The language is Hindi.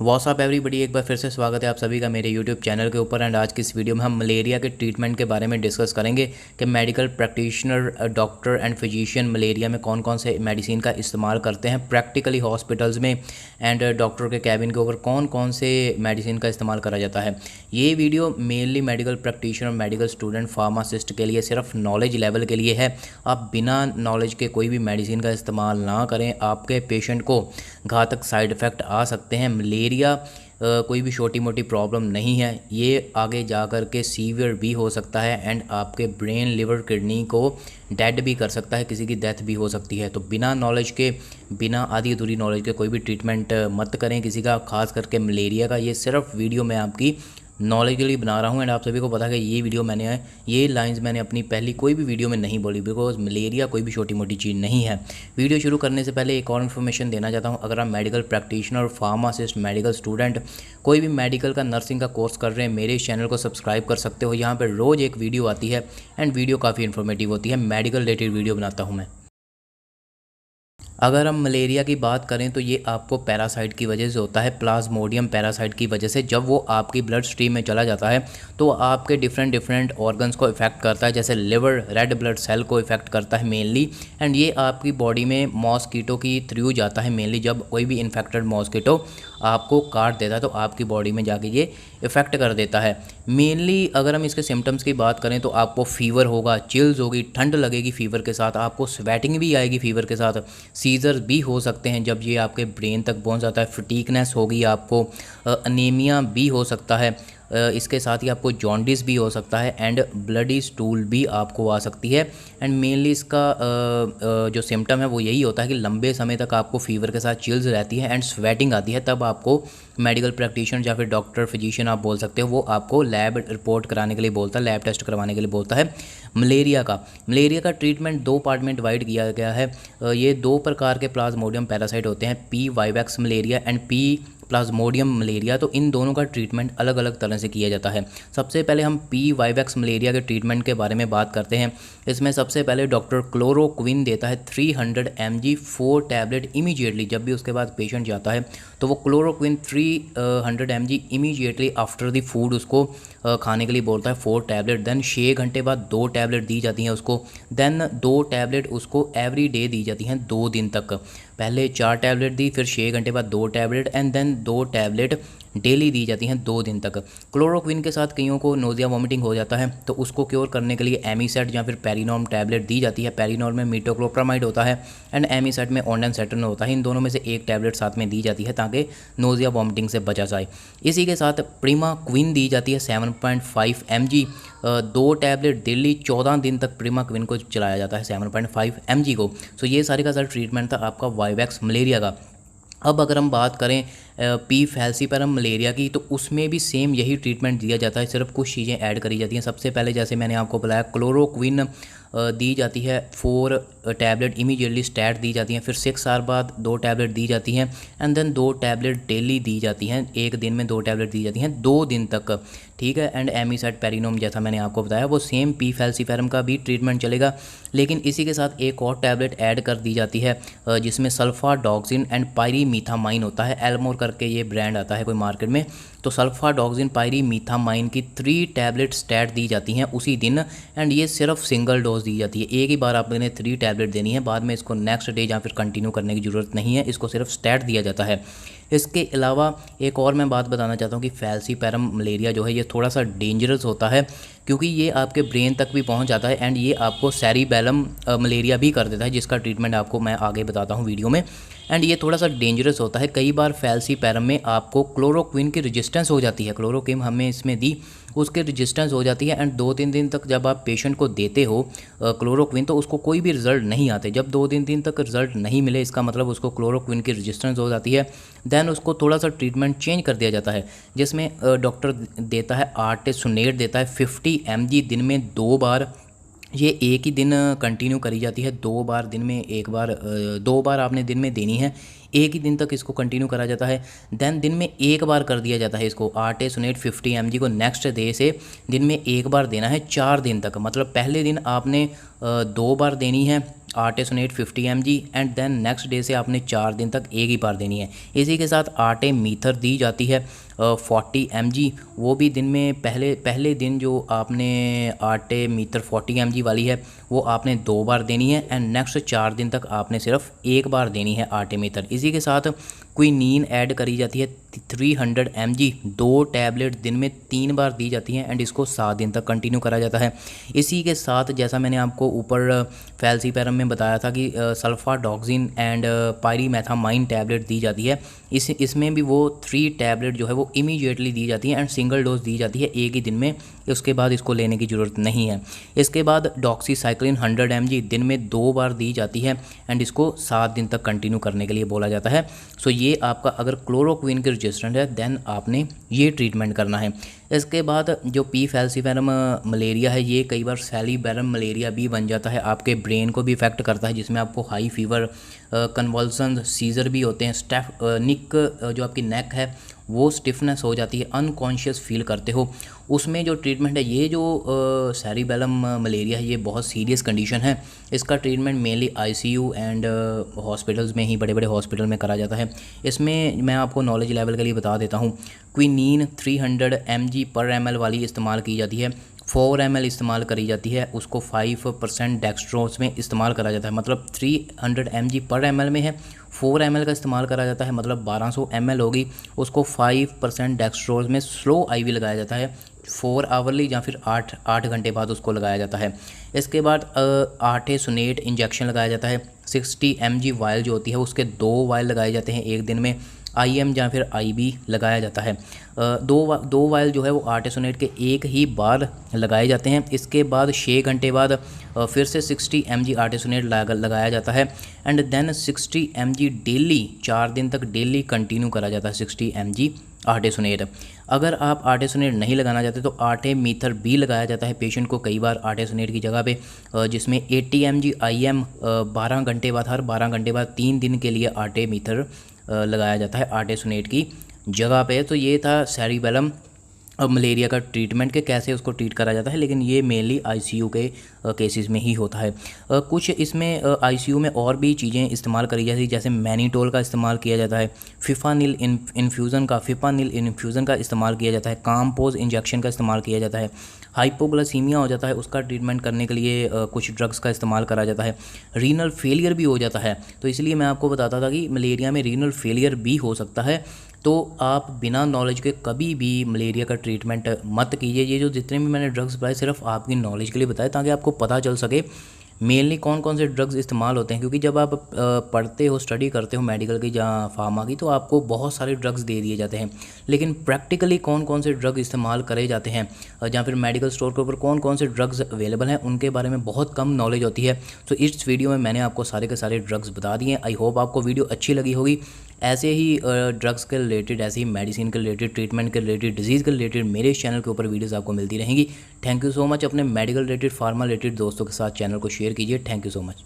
व्हाट्सअप एवरीबॉडी, एक बार फिर से स्वागत है आप सभी का मेरे यूट्यूब चैनल के ऊपर। एंड आज की इस वीडियो में हम मलेरिया के ट्रीटमेंट के बारे में डिस्कस करेंगे कि medical practitioner, doctor and physician malaria में कौन कौन से मेडिसिन का इस्तेमाल करते हैं प्रैक्टिकली हॉस्पिटल्स में, एंड डॉक्टर के कैबिन के ऊपर कौन कौन से मेडिसिन का इस्तेमाल करा जाता है। ये video mainly medical practitioner, medical student, pharmacist के लिए, सिर्फ नॉलेज लेवल के लिए है। आप बिना नॉलेज के कोई भी मेडिसिन का इस्तेमाल ना करें, आपके पेशेंट को घातक साइड इफ़ेक्ट आ सकते हैं। मलेरिया कोई भी छोटी मोटी प्रॉब्लम नहीं है, ये आगे जा कर के सीवियर भी हो सकता है एंड आपके ब्रेन, लिवर, किडनी को डेड भी कर सकता है, किसी की डेथ भी हो सकती है। तो बिना नॉलेज के, बिना आधी अधूरी नॉलेज के कोई भी ट्रीटमेंट मत करें किसी का, खास करके मलेरिया का। ये सिर्फ वीडियो मैं आपकी नॉलेज के लिए बना रहा हूँ एंड आप सभी को पता है कि ये लाइंस मैंने अपनी पहली कोई भी वीडियो में नहीं बोली, बिकॉज मलेरिया कोई भी छोटी मोटी चीज़ नहीं है। वीडियो शुरू करने से पहले एक और इन्फॉर्मेशन देना चाहता हूँ। अगर आप medical practitioner, pharmacist, medical student, कोई भी मेडिकल का, नर्सिंग का कोर्स कर रहे हैं, मेरे इस चैनल को सब्सक्राइब कर सकते हो। यहाँ पर रोज़ एक वीडियो आती है एंड वीडियो काफ़ी इन्फॉर्मेटिव होती है। मेडिकल रिलेटेड वीडियो बनाता हूँ मैं। अगर हम मलेरिया की बात करें तो ये आपको पैरासाइट की वजह से होता है, प्लाज्मोडियम पैरासाइट की वजह से। जब वो आपकी ब्लड स्ट्रीम में चला जाता है तो आपके डिफरेंट ऑर्गन्स को इफेक्ट करता है, जैसे लिवर, रेड ब्लड सेल को इफेक्ट करता है मेनली। एंड ये आपकी बॉडी में मॉस्कीटो की थ्रू जाता है मेनली। जब कोई भी इन्फेक्टेड मॉस्कीटो आपको काट देता है तो आपकी बॉडी में जाके ये इफ़ेक्ट कर देता है मेनली। अगर हम इसके सिम्टम्स की बात करें तो आपको फीवर होगा, चिल्स होगी, ठंड लगेगी फीवर के साथ, आपको स्वेटिंग भी आएगी फीवर के साथ, सीजर भी हो सकते हैं जब ये आपके ब्रेन तक पहुंच जाता है, फटीकनेस होगी आपको, अनीमिया भी हो सकता है, इसके साथ ही आपको जॉन्डिस भी हो सकता है एंड ब्लडी स्टूल भी आपको आ सकती है। एंड मेनली इसका जो सिम्टम है वो यही होता है कि लंबे समय तक आपको फीवर के साथ चिल्स रहती है एंड स्वेटिंग आती है। तब आपको मेडिकल प्रैक्टिशनर या फिर डॉक्टर, फिजिशियन आप बोल सकते हो, वो आपको लैब रिपोर्ट कराने के लिए बोलता है, लैब टेस्ट करवाने के लिए बोलता है। मलेरिया का ट्रीटमेंट दो पार्ट में डिवाइड किया गया है। ये दो प्रकार के प्लाज्मोडियम पैरासाइट होते हैं, P vivax malaria and P Plasmodium malaria. तो इन दोनों का ट्रीटमेंट अलग अलग तरह से किया जाता है। सबसे पहले हम पी वाइवैक्स मलेरिया के ट्रीटमेंट के बारे में बात करते हैं। इसमें सबसे पहले डॉक्टर क्लोरोक्विन देता है 300 mg 4 टैबलेट इमीडिएटली। जब भी उसके बाद पेशेंट जाता है तो वो chloroquine 300 mg immediately after the food उसको खाने के लिए बोलता है, 4 टैबलेट। देन 6 घंटे बाद 2 टैबलेट दी जाती हैं उसको। देन 2 टैबलेट उसको एवरी डे दी जाती हैं 2 दिन तक। पहले 4 टैबलेट दी, फिर 6 घंटे बाद 2 tablet and then 2 tablet daily दी जाती हैं 2 दिन तक। क्लोरोक्विन के साथ कईयों को नोजिया वॉमिटिंग हो जाता है तो उसको क्योर करने के लिए एमीसेट या फिर पेरिनॉम टैबलेट दी जाती है। पेरिनॉल में मीटोक्लोप्रामाइड होता है एंड एमीसेट में ओंडानसेट्रिन होता है। इन दोनों में से एक टैबलेट साथ में दी जाती है ताकि नोजिया वॉमिटिंग से बचा जाए। इसी के साथ प्रीमाक्विन दी जाती है 7.5 mg, 2 टैबलेट डेली 14 दिन तक प्रीमाक्विन को चलाया जाता है 7.5 mg को। सो ये सारे का सारा ट्रीटमेंट था आपका वाइवैक्स मलेरिया का। अब अगर हम बात करें पी फैल्सीपेरम मलेरिया की, तो उसमें भी सेम यही ट्रीटमेंट दिया जाता है, सिर्फ कुछ चीज़ें ऐड करी जाती हैं। सबसे पहले जैसे मैंने आपको बताया, क्लोरोक्विन दी जाती है 4 टैबलेट इमीडिएटली स्टैट दी जाती हैं, फिर 6 आवर बाद 2 टैबलेट दी जाती हैं एंड देन 2 टैबलेट डेली दी जाती हैं। एक दिन में 2 टैबलेट दी जाती हैं 2 दिन तक, ठीक है। एंड एमीसेट पेरिनोम जैसा मैंने आपको बताया वो सेम पी फैल्सीफेरम का भी ट्रीटमेंट चलेगा, लेकिन इसी के साथ एक और टैबलेट ऐड कर दी जाती है जिसमें सल्फाडॉक्सिन एंड पायरीमीथामाइन होता है। एल्मोर करके ये ब्रांड आता है कोई मार्केट में। तो सल्फाडॉक्सिन, पायरीमीथामाइन की 3 टैबलेट स्टैट दी जाती हैं उसी दिन एंड ये सिर्फ सिंगल डोज दी जाती है। एक ही बार आपने 3 टैबलेट देनी है, बाद में इसको नेक्स्ट डे या फिर कंटिन्यू करने की ज़रूरत नहीं है, इसको सिर्फ स्टैट दिया जाता है। इसके अलावा एक और मैं बात बताना चाहता हूँ कि फैल्सीपेरम मलेरिया जो है ये थोड़ा सा डेंजरस होता है क्योंकि ये आपके ब्रेन तक भी पहुँच जाता है एंड ये आपको सेरिबेलम मलेरिया भी कर देता है, जिसका ट्रीटमेंट आपको मैं आगे बताता हूँ वीडियो में। एंड ये थोड़ा सा डेंजरस होता है। कई बार फैल्सीपेरम में आपको क्लोरोक्विन की रेजिस्टेंस हो जाती है, क्लोरोक्विन हमें इसमें दी, उसके रेजिस्टेंस हो जाती है एंड 2-3 दिन तक जब आप पेशेंट को देते हो क्लोरोक्विन तो उसको कोई भी रिजल्ट नहीं आते। जब 2-3 दिन तक रिजल्ट नहीं मिले, इसका मतलब उसको क्लोरोक्विन की रेजिस्टेंस हो जाती है। देन उसको थोड़ा सा ट्रीटमेंट चेंज कर दिया जाता है, जिसमें डॉक्टर देता है आर्टेसुनेट देता है 50 mg दिन में 2 बार। ये एक ही दिन कंटिन्यू करी जाती है, 2 बार दिन में, 1 बार 2 बार आपने दिन में देनी है, एक ही दिन तक इसको कंटिन्यू करा जाता है। देन दिन में 1 बार कर दिया जाता है इसको आर्टेसुनेट 50 mg को नेक्स्ट डे से दिन में 1 बार देना है 4 दिन तक। मतलब पहले दिन आपने 2 बार देनी है artesunate 50 mg and then next day से आपने 4 दिन तक एक ही बार देनी है। इसी के साथ आटे मीथर दी जाती है 40 mg, वो भी दिन में पहले दिन जो आपने आटे मीथर 40 mg वाली है वो आपने 2 बार देनी है एंड नेक्स्ट 4 दिन तक आपने सिर्फ एक बार देनी है आटे मीथर। इसी के साथ क्विनीन ऐड करी जाती है 300 mg, 2 टैबलेट दिन में 3 बार दी जाती हैं एंड इसको 7 दिन तक कंटिन्यू करा जाता है। इसी के साथ जैसा मैंने आपको ऊपर फैल्सीपैरम में बताया था कि सल्फाडॉक्सिन एंड पायरीमेथामाइन टैबलेट दी जाती है, इसमें भी वो 3 टैबलेट जो है वो इमीडिएटली दी जाती है एंड सिंगल डोज दी जाती है एक ही दिन में, उसके बाद इसको लेने की ज़रूरत नहीं है। इसके बाद डॉक्सीसाइक्लिन 100 mg दिन में 2 बार दी जाती है एंड इसको 7 दिन तक कंटिन्यू करने के लिए बोला जाता है। सो ये आपका अगर क्लोरोक्विन के रजिस्टेंट है देन आपने ये ट्रीटमेंट करना है। इसके बाद जो पी फैल्सीफेरम मलेरिया है ये कई बार सेलिबेरम मलेरिया भी बन जाता है, आपके ब्रेन को भी इफेक्ट करता है, जिसमें आपको हाई फीवर, कन्वल्सन, सीजर भी होते हैं, जो आपकी नेक है वो स्टिफनेस हो जाती है, अनकॉन्शियस फील करते हो। उसमें जो ट्रीटमेंट है, ये जो सेरिबेलम मलेरिया है ये बहुत सीरियस कंडीशन है, इसका treatment mainly ICU and hospitals में ही, बड़े बड़े हॉस्पिटल में करा जाता है। इसमें मैं आपको नॉलेज लेवल के लिए बता देता हूँ, क्विनीन 300 mg पर ml वाली इस्तेमाल की जाती है, 4 ml इस्तेमाल करी जाती है, उसको 5% डेक्सट्रोज में इस्तेमाल करा जाता है, मतलब 300 mg पर ml में है, 4 ml का इस्तेमाल करा जाता है, मतलब 1200 ml होगी, उसको 5% डेक्सट्रोज में स्लो IV लगाया जाता है, 4 आवरली या फिर 8 घंटे बाद उसको लगाया जाता है। इसके बाद आर्टेसोनेट इंजेक्शन लगाया जाता है, 60 mg वायल जो होती है उसके 2 वायल लगाए जाते हैं एक दिन में, IM या फिर IB लगाया जाता है। दो वायल जो है वो आर्टेसोनेट के एक ही बार लगाए जाते हैं। इसके बाद 6 घंटे बाद फिर से 60 mg आर्टेसोनेट लगाया जाता है एंड देन 60 mg डेली 4 दिन तक डेली कंटिन्यू करा जाता है 60 mg आर्टेसोनेट। अगर आप आर्टेसोनेट नहीं लगाना चाहते तो आटे मीथर भी लगाया जाता है पेशेंट को कई बार आर्टेसोनेट की जगह पे, जिसमें 80 mg IM 12 घंटे बाद, हर 12 घंटे बाद 3 दिन के लिए आटे मीथर लगाया जाता है आर्टेसोनेट की जगह पे। तो ये था सेरिबेलम मलेरिया का ट्रीटमेंट के कैसे उसको ट्रीट करा जाता है, लेकिन ये मेनली आईसीयू के केसेस में ही होता है। कुछ इसमें आईसीयू में और भी चीज़ें इस्तेमाल करी जाती है, जैसे मैनीटोल का इस्तेमाल किया जाता है, फिपानिल इन्फ्यूज़न का इस्तेमाल किया जाता है, कामपोज इंजेक्शन का इस्तेमाल किया जाता है, हाइपोग्लाइसीमिया हो जाता है उसका ट्रीटमेंट करने के लिए कुछ ड्रग्स का इस्तेमाल करा जाता है, रीनल फेलियर भी हो जाता है। तो इसलिए मैं आपको बताता था कि मलेरिया में रीनल फेलियर भी हो सकता है, तो आप बिना नॉलेज के कभी भी मलेरिया का ट्रीटमेंट मत कीजिए। ये जो जितने भी मैंने ड्रग्स बताए सिर्फ आपकी नॉलेज के लिए बताए, ताकि आपको पता चल सके मेनली कौन कौन से ड्रग्स इस्तेमाल होते हैं। क्योंकि जब आप पढ़ते हो, स्टडी करते हो मेडिकल की या फार्मा की, तो आपको बहुत सारे ड्रग्स दे दिए जाते हैं, लेकिन प्रैक्टिकली कौन कौन से ड्रग इस्तेमाल करे जाते हैं या फिर मेडिकल स्टोर के ऊपर कौन कौन से ड्रग्स अवेलेबल हैं उनके बारे में बहुत कम नॉलेज होती है। तो इस वीडियो में मैंने आपको सारे के सारे ड्रग्स बता दिए। आई होप आपको वीडियो अच्छी लगी होगी। ऐसे ही ड्रग्स के रिलेटेड, ऐसे ही मेडिसिन के रिलेटेड, ट्रीटमेंट के रिलेटेड, डिजीज़ के रिलेटेड मेरे इस चैनल के ऊपर वीडियोस आपको मिलती रहेंगी। Thank you so much. अपने मेडिकल रिलेटेड, फार्मा रिलेटेड दोस्तों के साथ चैनल को शेयर कीजिए। Thank you so much.